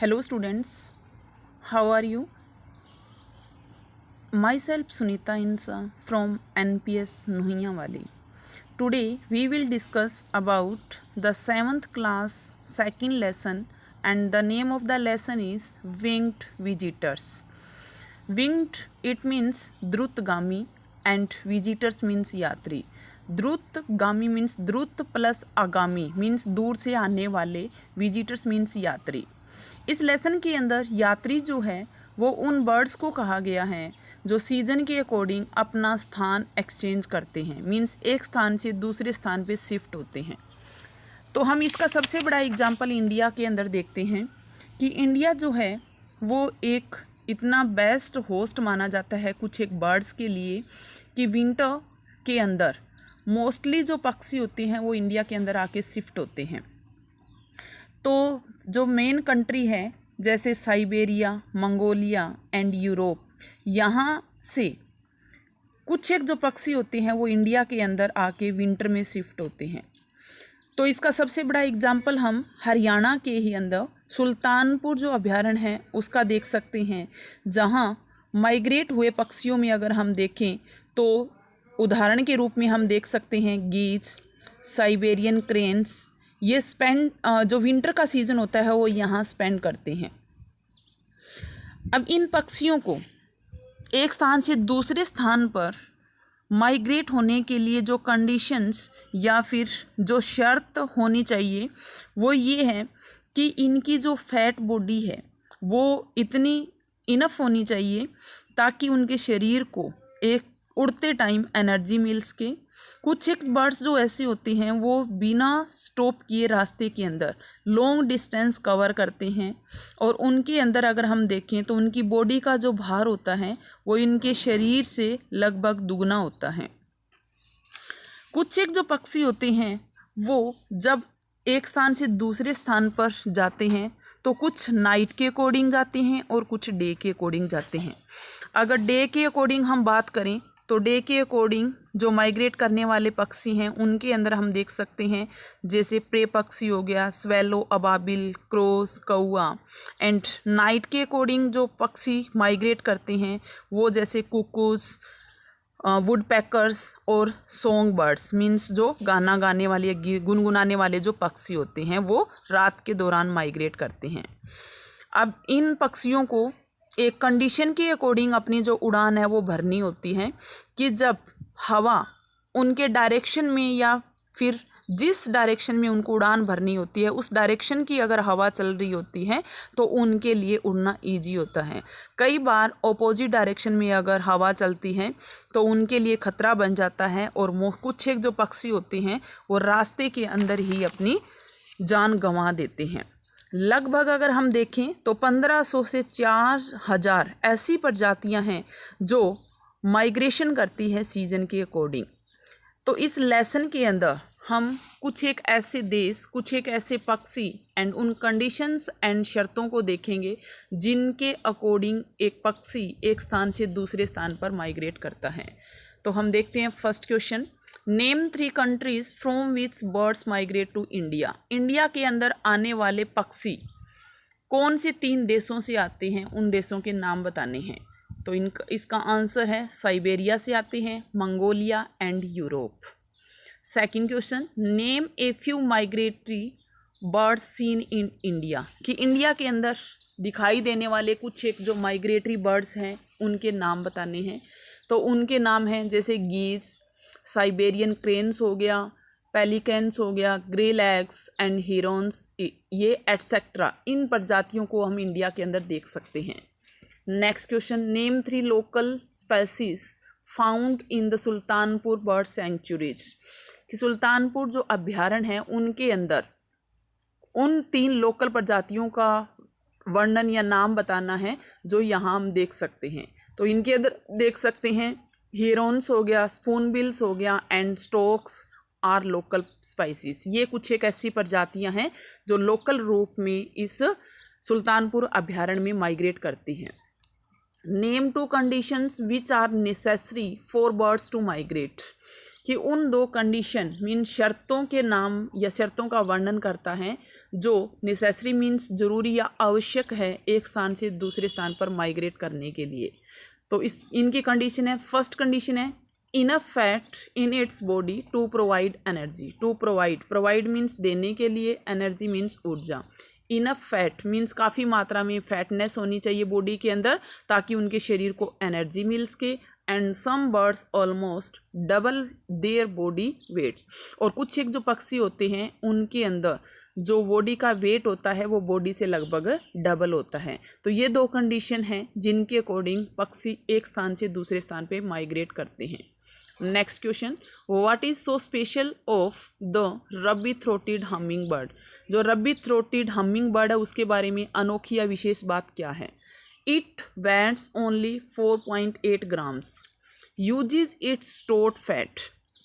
Hello students, how are you? Myself Sunita Insa from NPS Nuhiya. Today we will discuss about the 7th class second lesson, and the name of the lesson is Winged Visitors. Winged, it means Drutgami, and visitors means yatri. Drutgami means Drut plus Agami means दूर से आने वाले, visitors means यात्री. इस lesson के अंदर यात्री जो है वो उन बर्ड्स को कहा गया है जो सीजन के अकॉर्डिंग अपना स्थान एक्सचेंज करते हैं, मीन्स एक स्थान से दूसरे स्थान पे शिफ्ट होते हैं. तो हम इसका सबसे बड़ा एग्जांपल इंडिया के अंदर देखते हैं कि इंडिया जो है वो एक इतना बेस्ट होस्ट माना जाता है कुछ एक बर्ड्स के लिए कि विंटर के अंदर मोस्टली जो पक्षी होते हैं वो इंडिया के अंदर आके शिफ्ट होते हैं. तो जो मेन कंट्री है जैसे साइबेरिया, मंगोलिया एंड यूरोप, यहाँ से कुछ एक जो पक्षी होते हैं वो इंडिया के अंदर आके विंटर में शिफ्ट होते हैं. तो इसका सबसे बड़ा एग्जाम्पल हम हरियाणा के ही अंदर सुल्तानपुर जो अभयारण्य है उसका देख सकते हैं, जहाँ माइग्रेट हुए पक्षियों में अगर हम देखें तो उदाहरण के रूप में हम देख सकते हैं गीच, साइबेरियन क्रेन्स. ये जो विंटर का सीज़न होता है वो यहाँ स्पेंड करते हैं. अब इन पक्षियों को एक स्थान से दूसरे स्थान पर माइग्रेट होने के लिए जो कंडीशंस या फिर जो शर्त होनी चाहिए वो ये है कि इनकी जो फैट बॉडी है वो इतनी इनफ होनी चाहिए ताकि उनके शरीर को एक उड़ते टाइम एनर्जी मिल सके. कुछ एक बर्ड्स जो ऐसे होते हैं वो बिना स्टॉप किए रास्ते के अंदर लॉन्ग डिस्टेंस कवर करते हैं और उनके अंदर अगर हम देखें तो उनकी बॉडी का जो भार होता है वो इनके शरीर से लगभग दुगना होता है. कुछ एक जो पक्षी होते हैं वो जब एक स्थान से दूसरे स्थान पर जाते हैं तो कुछ नाइट के अकॉर्डिंग जाते हैं और कुछ डे के अकॉर्डिंग जाते हैं. अगर डे के अकॉर्डिंग हम बात करें तो डे के अकॉर्डिंग जो माइग्रेट करने वाले पक्षी हैं उनके अंदर हम देख सकते हैं जैसे प्रे पक्षी हो गया, स्वेलो, अबाबिल, क्रोस, कौआ. एंड नाइट के अकॉर्डिंग जो पक्षी माइग्रेट करते हैं वो जैसे कुकूज, वुड पैकर्स और सॉन्ग बर्ड्स, मीन्स जो गाना गाने वाले, गुनगुनाने वाले जो पक्षी होते हैं वो रात के दौरान माइग्रेट करते हैं. अब इन पक्षियों को एक कंडीशन के अकॉर्डिंग अपनी जो उड़ान है वो भरनी होती है कि जब हवा उनके डायरेक्शन में या फिर जिस डायरेक्शन में उनको उड़ान भरनी होती है उस डायरेक्शन की अगर हवा चल रही होती है तो उनके लिए उड़ना इजी होता है. कई बार ऑपोजिट डायरेक्शन में अगर हवा चलती है तो उनके लिए खतरा बन जाता है और कुछ एक जो पक्षी होते हैं वो रास्ते के अंदर ही अपनी जान गंवा देते हैं. लगभग अगर हम देखें तो 1500 से 4000 ऐसी प्रजातियां हैं जो माइग्रेशन करती है सीजन के अकॉर्डिंग. तो इस लेसन के अंदर हम कुछ एक ऐसे देश, कुछ एक ऐसे पक्षी एंड उन कंडीशंस एंड शर्तों को देखेंगे जिनके अकॉर्डिंग एक पक्षी एक स्थान से दूसरे स्थान पर माइग्रेट करता है. तो हम देखते हैं first question, name 3 countries from which birds migrate to India. India के अंदर आने वाले पक्षी कौन से 3 देशों से आते हैं, उन देशों के नाम बताने हैं. तो इसका आंसर है साइबेरिया से आते हैं, Mongolia and Europe. Second question, name a few migratory birds seen in India. कि इंडिया के अंदर दिखाई देने वाले कुछ एक जो माइग्रेटरी बर्ड्स हैं उनके नाम बताने हैं. तो उनके नाम हैं जैसे गीज, साइबेरियन क्रेन्स हो गया, पेलिकन्स हो गया, ग्रे लैग्स एंड हिरॉन्स, ये एटसेट्रा. इन प्रजातियों को हम इंडिया के अंदर देख सकते हैं. Next question, name 3 local species found in the Sultanpur bird sanctuaries. कि सुल्तानपुर जो अभयारण्य है उनके अंदर उन 3 लोकल प्रजातियों का वर्णन या नाम बताना है जो यहाँ हम देख सकते हैं. तो इनके अंदर देख सकते हैं हिरॉन्स हो गया, स्पूनबिल्स हो गया and storks are local species. ये कुछ एक ऐसी प्रजातियां हैं जो लोकल रूप में इस सुल्तानपुर अभयारण्य में माइग्रेट करती हैं. Name 2 conditions which are necessary for birds to migrate. कि उन दो कंडीशन मीन शर्तों के नाम या शर्तों का वर्णन करता है जो नेसेसरी मीन्स जरूरी या आवश्यक है एक स्थान से दूसरे स्थान पर माइग्रेट करने के लिए। तो इनकी कंडीशन है, फर्स्ट कंडीशन है enough fat in its body to provide energy. To provide means देने के लिए, एनर्जी मीन्स ऊर्जा। इनफ फैट मीन्स काफ़ी मात्रा में फैटनेस होनी चाहिए बॉडी के अंदर ताकि उनके शरीर को एनर्जी मिल सके। And some birds almost double their body weights. और कुछ एक जो पक्षी होते हैं उनके अंदर जो बॉडी का वेट होता है वो बॉडी से लगभग डबल होता है। तो ये दो कंडीशन हैं जिनके अकॉर्डिंग पक्षी एक स्थान से दूसरे स्थान पे माइग्रेट करते हैं। Next question, what is so special of the rabi throated humming bird. जो रबी थ्रोटेड हमिंग बर्ड है उसके बारे में अनोखी या विशेष बात क्या है। It weights only 4.8 grams, uses its stored fat,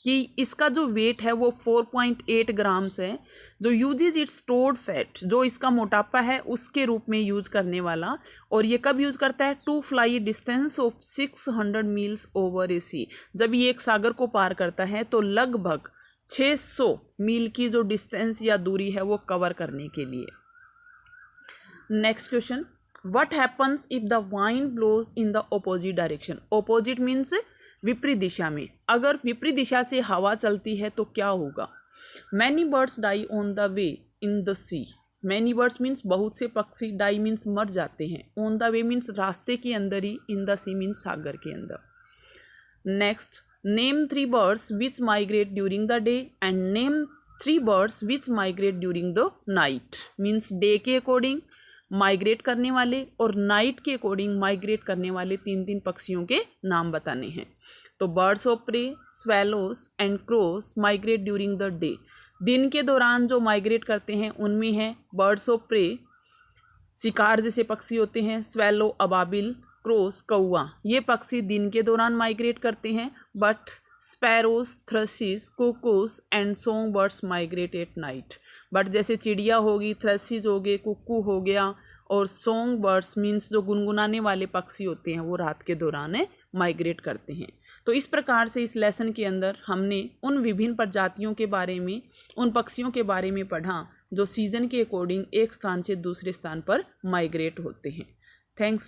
कि इसका जो वेट है वो 4.8 ग्राम्स है, जो यूजेज इट्स स्टोर्ड फैट, जो इसका मोटापा है उसके रूप में यूज करने वाला। और ये कब यूज करता है, to fly distance of 600 miles over a sea. जब ये एक सागर को पार करता है तो लगभग 600 मील की जो डिस्टेंस या दूरी है वो कवर करने के लिए। Next question, what happens if the wind blows in the opposite direction. Opposite means विपरीत दिशा में, अगर विपरीत दिशा से हवा चलती है तो क्या होगा। Many birds die on the way in the sea. Many birds means बहुत से पक्षी, डाई मीन्स मर जाते हैं, ऑन द वे मीन्स रास्ते के अंदर ही, इन द सी मीन्स सागर के अंदर। Next, name 3 birds which migrate during the day and name 3 birds which migrate during the night. Means day के अकॉर्डिंग माइग्रेट करने वाले और नाइट के अकॉर्डिंग माइग्रेट करने वाले 3 पक्षियों के नाम बताने हैं। तो birds of prey, swallows and crows migrate during the day. दिन के दौरान जो माइग्रेट करते हैं उनमें है बर्ड्स ऑफ प्रे, शिकार जैसे पक्षी होते हैं, स्वेलो अबाबिल, क्रोस कौवा, ये पक्षी दिन के दौरान माइग्रेट करते हैं। But sparrows, thrushes, cuckoos and songbirds migrate at night. But जैसे चिड़िया होगी, थ्रशिज हो गए, कुक्कू हो गया, और सॉन्ग बर्ड्स मीन्स जो गुनगुनाने वाले पक्षी होते हैं वो रात के दौरान माइग्रेट करते हैं। तो इस प्रकार से इस लेसन के अंदर हमने उन विभिन्न प्रजातियों के बारे में, उन पक्षियों के बारे में पढ़ा जो सीजन के अकॉर्डिंग एक स्थान से दूसरे स्थान पर माइग्रेट होते हैं। थैंक्स।